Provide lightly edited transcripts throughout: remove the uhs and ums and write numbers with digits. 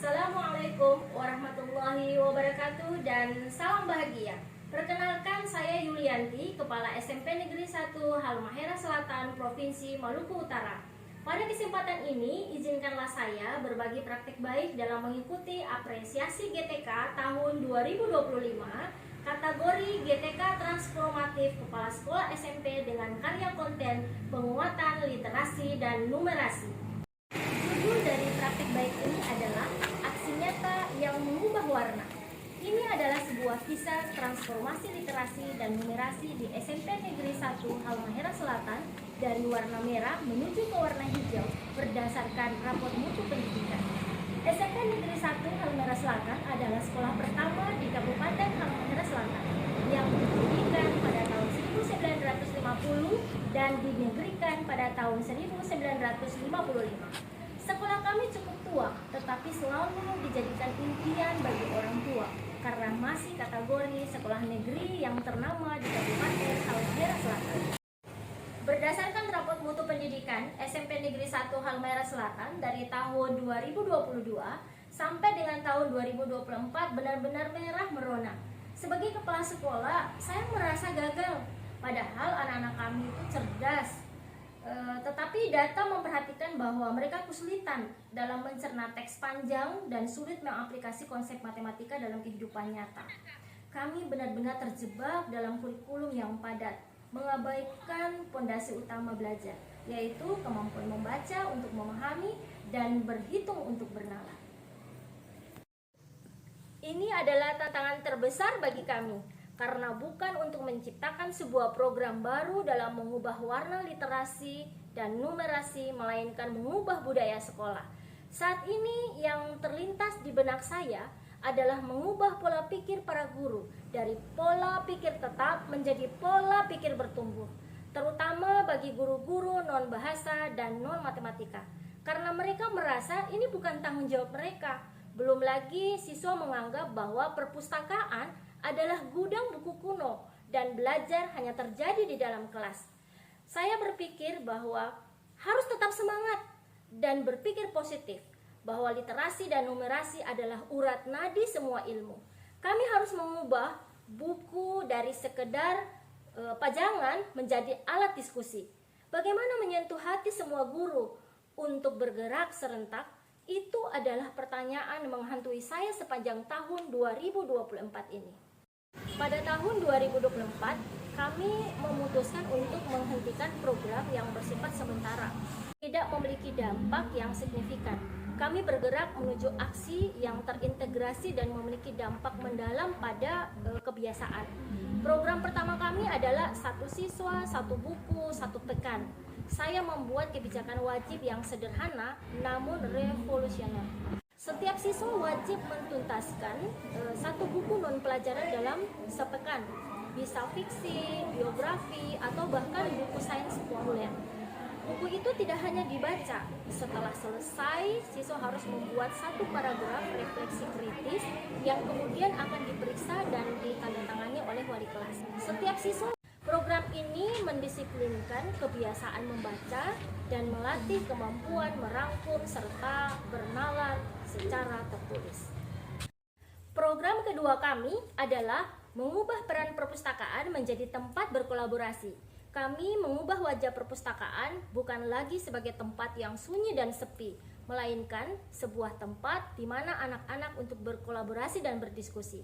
Assalamualaikum warahmatullahi wabarakatuh dan salam bahagia. Perkenalkan, saya Yulianti, Kepala SMP Negeri 1 Halmahera Selatan, Provinsi Maluku Utara. Pada kesempatan ini, izinkanlah saya berbagi praktik baik dalam mengikuti apresiasi GTK tahun 2025, kategori GTK Transformatif Kepala Sekolah SMP dengan karya konten penguatan literasi dan numerasi. Judul dari praktik baik ini adalah aksi nyata yang mengubah warna. Ini adalah sebuah kisah transformasi literasi dan numerasi di SMP Negeri 1 Halmahera Selatan dari warna merah menuju ke warna hijau berdasarkan rapor mutu pendidikan. SMP Negeri 1 Halmahera Selatan adalah sekolah pertama di Kabupaten Halmahera Selatan yang didirikan pada tahun 1950 dan dinegrikan pada tahun 1955. Sekolah kami cukup tua, tetapi selalu dijadikan impian bagi orang tua karena masih kategori sekolah negeri yang ternama di Kabupaten Halmahera Selatan. Berdasarkan raport mutu pendidikan SMP Negeri 1 Halmahera Selatan dari tahun 2022 sampai dengan tahun 2024 benar-benar merah merona. Sebagai kepala sekolah, saya merasa gagal, padahal anak-anak kami itu cerdas. Tetapi data memperhatikan bahwa mereka kesulitan dalam mencerna teks panjang dan sulit mengaplikasi konsep matematika dalam kehidupan nyata. Kami benar-benar terjebak dalam kurikulum yang padat, mengabaikan pondasi utama belajar, yaitu kemampuan membaca untuk memahami dan berhitung untuk bernalar. Ini adalah tantangan terbesar bagi kami, karena bukan untuk menciptakan sebuah program baru dalam mengubah warna literasi dan numerasi, melainkan mengubah budaya sekolah. Saat ini yang terlintas di benak saya adalah mengubah pola pikir para guru dari pola pikir tetap menjadi pola pikir bertumbuh, terutama bagi guru-guru non-bahasa dan non-matematika, karena mereka merasa ini bukan tanggung jawab mereka. Belum lagi siswa menganggap bahwa perpustakaan adalah gudang buku kuno dan belajar hanya terjadi di dalam kelas. Saya berpikir bahwa harus tetap semangat dan berpikir positif, bahwa literasi dan numerasi adalah urat nadi semua ilmu. Kami harus mengubah buku dari sekedar pajangan menjadi alat diskusi. Bagaimana menyentuh hati semua guru untuk bergerak serentak? Itu adalah pertanyaan yang menghantui saya sepanjang tahun 2024 ini. Pada tahun 2024, kami memutuskan untuk menghentikan program yang bersifat sementara, tidak memiliki dampak yang signifikan. Kami bergerak menuju aksi yang terintegrasi dan memiliki dampak mendalam pada kebiasaan. Program pertama kami adalah 1 siswa, 1 buku, 1 pekan. Saya membuat kebijakan wajib yang sederhana namun revolusioner. Setiap siswa wajib mentuntaskan 1 buku non-pelajaran dalam sepekan, bisa fiksi, biografi, atau bahkan buku sains populer. Buku itu tidak hanya dibaca, setelah selesai siswa harus membuat 1 paragraf refleksi kritis yang kemudian akan diperiksa dan ditandatangani oleh wali kelas. Setiap siswa. Program ini mendisiplinkan kebiasaan membaca dan melatih kemampuan merangkum serta bernalar secara tertulis. Program kedua kami adalah mengubah peran perpustakaan menjadi tempat berkolaborasi. Kami mengubah wajah perpustakaan bukan lagi sebagai tempat yang sunyi dan sepi, melainkan sebuah tempat di mana anak-anak untuk berkolaborasi dan berdiskusi.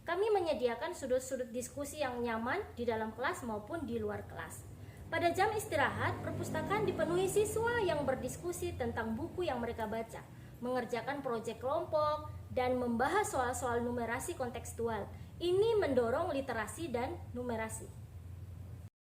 Kami menyediakan sudut-sudut diskusi yang nyaman di dalam kelas maupun di luar kelas. Pada jam istirahat, perpustakaan dipenuhi siswa yang berdiskusi tentang buku yang mereka baca, mengerjakan proyek kelompok, dan membahas soal-soal numerasi kontekstual. Ini mendorong literasi dan numerasi.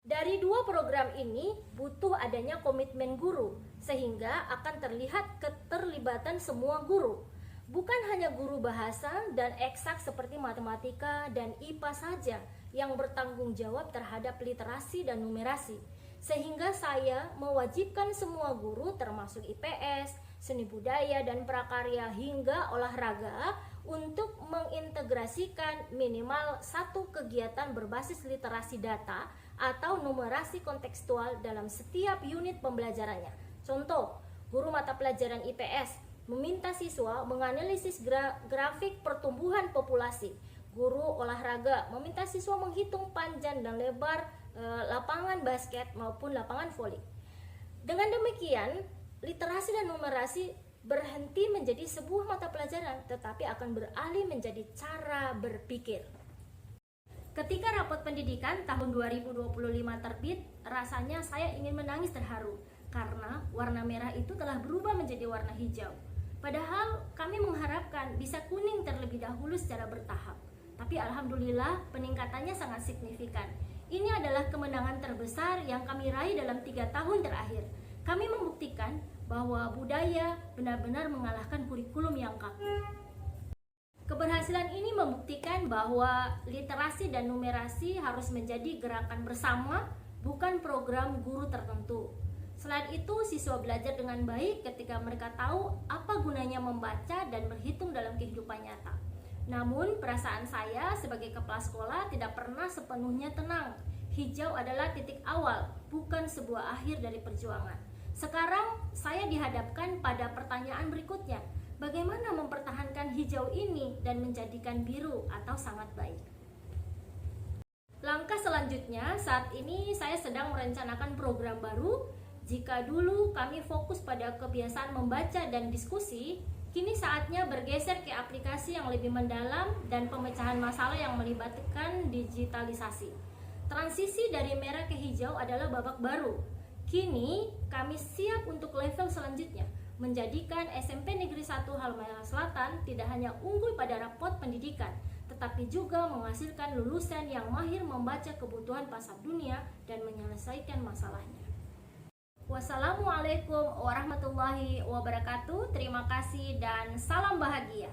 Dari 2 program ini butuh adanya komitmen guru, sehingga akan terlihat keterlibatan semua guru. Bukan hanya guru bahasa dan eksak seperti matematika dan IPA saja yang bertanggung jawab terhadap literasi dan numerasi. Sehingga saya mewajibkan semua guru termasuk IPS, seni budaya dan prakarya hingga olahraga untuk mengintegrasikan minimal 1 kegiatan berbasis literasi data atau numerasi kontekstual dalam setiap unit pembelajarannya. Contoh, guru mata pelajaran IPS meminta siswa menganalisis grafik pertumbuhan populasi. Guru olahraga meminta siswa menghitung panjang dan lebar lapangan basket maupun lapangan voli. Dengan demikian, literasi dan numerasi berhenti menjadi sebuah mata pelajaran, tetapi akan beralih menjadi cara berpikir. Ketika rapot pendidikan tahun 2025 terbit, rasanya saya ingin menangis terharu karena warna merah itu telah berubah menjadi warna hijau. Padahal kami mengharapkan bisa kuning terlebih dahulu secara bertahap. Tapi alhamdulillah peningkatannya sangat signifikan. Ini adalah kemenangan terbesar yang kami raih dalam 3 tahun terakhir. Kami membuktikan bahwa budaya benar-benar mengalahkan kurikulum yang kaku. Keberhasilan ini membuktikan bahwa literasi dan numerasi harus menjadi gerakan bersama, bukan program guru tertentu. Selain itu, siswa belajar dengan baik ketika mereka tahu apa gunanya membaca dan berhitung dalam kehidupan nyata. Namun, perasaan saya sebagai kepala sekolah tidak pernah sepenuhnya tenang. Hijau adalah titik awal, bukan sebuah akhir dari perjuangan. Sekarang, saya dihadapkan pada pertanyaan berikutnya. Bagaimana mempertahankan hijau ini dan menjadikan biru atau sangat baik? Langkah selanjutnya, saat ini saya sedang merencanakan program baru. Jika dulu kami fokus pada kebiasaan membaca dan diskusi, kini saatnya bergeser ke aplikasi yang lebih mendalam dan pemecahan masalah yang melibatkan digitalisasi. Transisi dari merah ke hijau adalah babak baru. Kini kami siap untuk level selanjutnya, menjadikan SMP Negeri 1 Halmahera Selatan tidak hanya unggul pada rapot pendidikan, tetapi juga menghasilkan lulusan yang mahir membaca kebutuhan pasar dunia dan menyelesaikan masalahnya. Wassalamualaikum warahmatullahi wabarakatuh. Terima kasih dan salam bahagia.